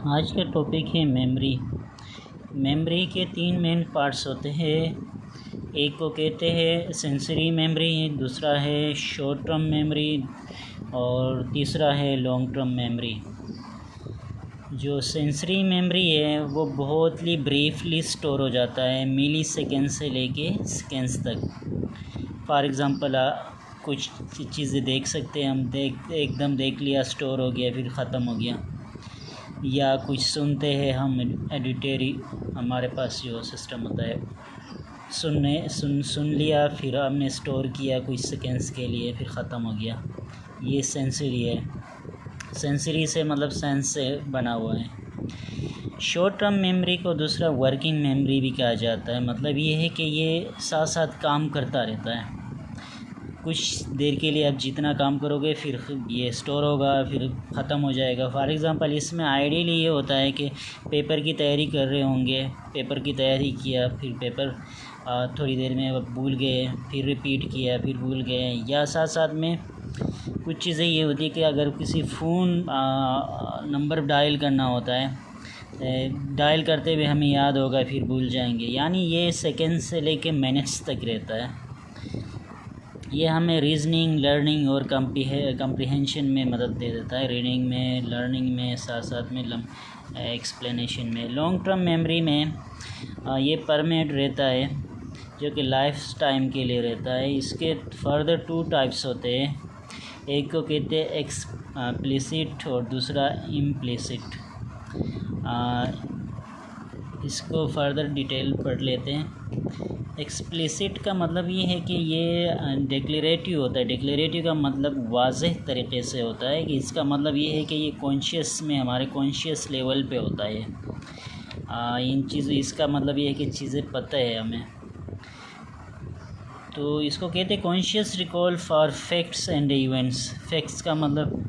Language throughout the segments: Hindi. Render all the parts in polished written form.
आज का टॉपिक है मेमोरी। मेमोरी के तीन मेन पार्ट्स होते हैं। एक को कहते हैं सेंसरी मेमोरी, दूसरा है शॉर्ट टर्म मेमोरी और तीसरा है लॉन्ग टर्म मेमोरी। जो सेंसरी मेमोरी है वो बहुत ही ब्रीफली स्टोर हो जाता है, मिली सेकेंड से लेके सेकेंड्स तक। फॉर एग्ज़ाम्पल कुछ चीज़ें देख सकते हैं हम, एकदम देख लिया, स्टोर हो गया, फिर ख़त्म हो गया। या कुछ सुनते हैं हम, एडिटरी हमारे पास जो सिस्टम होता है, सुन लिया, फिर हमने स्टोर किया कुछ सेकेंड्स के लिए, फिर ख़त्म हो गया। ये सेंसरी है। सेंसरी से मतलब सेंस से बना हुआ है। शॉर्ट टर्म मेमोरी को दूसरा वर्किंग मेमोरी भी कहा जाता है। मतलब ये है कि ये साथ साथ काम करता रहता है। कुछ देर के लिए आप जितना काम करोगे फिर ये स्टोर होगा, फिर ख़त्म हो जाएगा। फॉर एग्ज़ाम्पल इसमें आइडियली ये होता है कि पेपर की तैयारी कर रहे होंगे, पेपर की तैयारी किया, फिर पेपर थोड़ी देर में भूल गए, फिर रिपीट किया, फिर भूल गए। या साथ साथ में कुछ चीज़ें ये होती है कि अगर किसी फ़ोन नंबर डायल करना होता है, डायल करते हुए हमें याद होगा, फिर भूल जाएंगे। यानी ये सेकेंड से लेके मिनट्स तक रहता है। ये हमें रीजनिंग, लर्निंग और कम्प्रीहेंशन में मदद दे देता है। रीडिंग में, लर्निंग में, साथ साथ में एक्सप्लेनेशन में। लॉन्ग टर्म मेमोरी में ये परमानेंट रहता है, जो कि लाइफ टाइम के लिए रहता है। इसके फर्दर टू टाइप्स होते हैं। एक को कहते हैं एक्सप्लिसिट और दूसरा इम्प्लिसिट। इसको फर्दर डिटेल पढ़ लेते हैं। एक्सप्लिसिट का मतलब ये है कि ये डिक्लेरेटिव होता है। डिक्लेरेटिव का मतलब वाज़ेह तरीक़े से होता है कि इसका मतलब ये है कि ये कॉन्शियस में, हमारे कॉन्शियस लेवल पे होता है। इन चीज़ों, इसका मतलब ये है कि चीज़ें पता है हमें। तो इसको कहते हैं conscious recall for facts and events. Facts का मतलब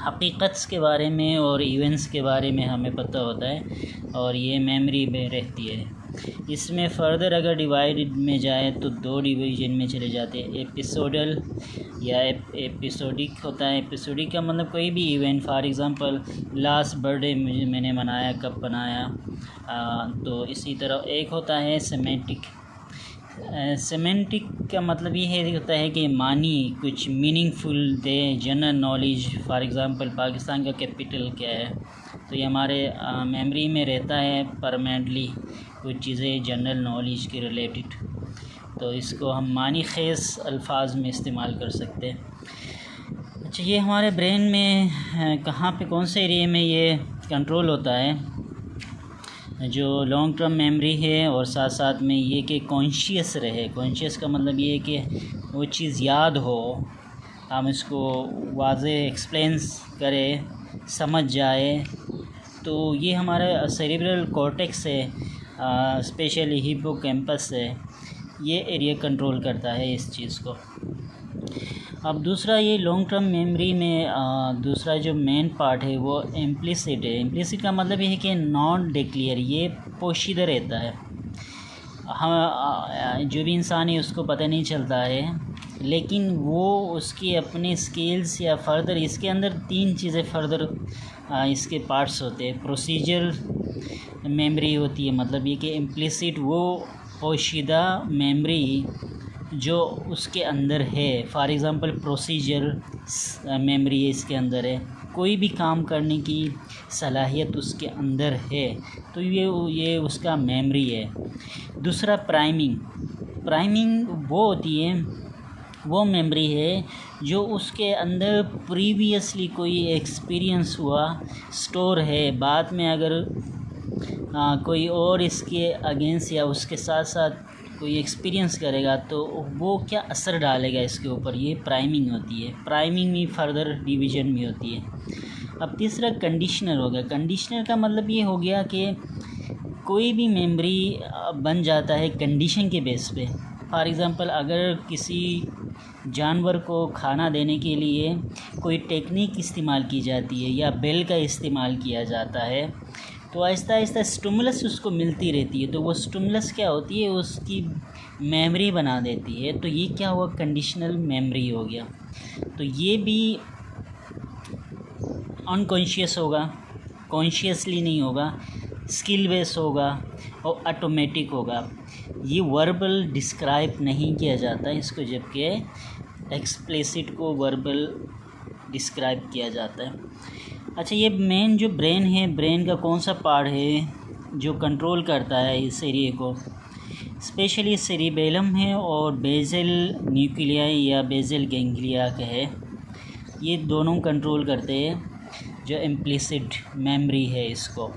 हकीकत के बारे में और इवेंट्स के बारे में हमें पता होता है, और ये मेमोरी में रहती है। इसमें फ़र्दर अगर डिवाइड में जाए तो दो डिवीज़न में चले जाते हैं। एपिसोडल या एपिसोडिक होता है। एपिसोडिक का मतलब कोई भी event, for example last birthday मैंने मनाया, कब बनाया। तो इसी तरह एक होता है सेमेंटिक। सेमेंटिक का मतलब ये होता है कि मानी कुछ meaningful they, general knowledge. For example Pakistan का कैपिटल क्या है, तो ये हमारे मेमोरी में रहता है परमानेंटली, कुछ चीज़ें जनरल नॉलेज के रिलेटेड। तो इसको हम मानी खेस अल्फाज में इस्तेमाल कर सकते हैं। अच्छा, ये हमारे ब्रेन में कहाँ पे, कौन से एरिया में ये कंट्रोल होता है, जो लॉन्ग टर्म मेमोरी है, और साथ साथ में ये कि कॉन्शियस रहे। कॉन्शियस का मतलब ये है कि वो चीज़ याद हो, हम इसको वाज़ेह एक्सप्लेंस करें, समझ जाए। तो ये हमारा सेरिब्रल कॉर्टेक्स है, स्पेशली हिप्पोकैम्पस है, ये एरिया कंट्रोल करता है इस चीज़ को। अब दूसरा, ये लॉन्ग टर्म मेमोरी में दूसरा जो मेन पार्ट है वो इम्प्लिसिट है। इम्प्लिसिट का मतलब ये है कि नॉन डिक्लेयर, ये पोशीदा रहता है। हम जो भी इंसान है उसको पता नहीं चलता है, लेकिन वो उसकी अपने स्किल्स या फर्दर, इसके अंदर तीन चीज़ें फर्दर इसके पार्ट्स होते हैं। प्रोसीजर मेमोरी होती है, मतलब ये कि इम्प्लिसिट वो पोशीदा मेमोरी जो उसके अंदर है। फॉर एग्ज़ाम्पल प्रोसीजर मेमोरी इसके अंदर है, कोई भी काम करने की सलाहियत उसके अंदर है, तो ये उसका मेमोरी है। दूसरा प्राइमिंग। प्राइमिंग वो होती है, वो मेमोरी है जो उसके अंदर प्रीवियसली कोई एक्सपीरियंस हुआ, स्टोर है। बाद में अगर कोई और इसके अगेंस्ट या उसके साथ साथ कोई एक्सपीरियंस करेगा तो वो क्या असर डालेगा इसके ऊपर, ये प्राइमिंग होती है। प्राइमिंग में फर्दर डिवीज़न भी होती है। अब तीसरा कंडीशनर हो गया। कंडीशनर का मतलब ये हो गया कि कोई भी मेमोरी बन जाता है कंडीशन के बेस पे। फॉर एग्ज़ाम्पल अगर किसी जानवर को खाना देने के लिए कोई टेक्निक इस्तेमाल की जाती है या बेल का इस्तेमाल किया जाता है, तो आहिस्ता आहिस्ता स्टिमुलस उसको मिलती रहती है, तो वो स्टिमुलस क्या होती है, उसकी मेमोरी बना देती है। तो ये क्या हुआ, कंडीशनल मेमोरी हो गया। तो ये भी अनकॉन्शियस होगा, कॉन्शियसली नहीं होगा, स्किल बेस होगा और ऑटोमेटिक होगा। ये वर्बल डिस्क्राइब नहीं किया जाता इसको, जबकि एक्सप्लिसिट को वर्बल डिस्क्राइब किया जाता है। अच्छा, ये मेन जो ब्रेन है, ब्रेन का कौन सा पार्ट है जो कंट्रोल करता है इस एरिए को? स्पेशली सेरिबेलम है और बेसल न्यूक्लिया या बेसल गैंग्लिया का है। ये दोनों कंट्रोल करते हैं जो इम्प्लिसिट मेमोरी है इसको।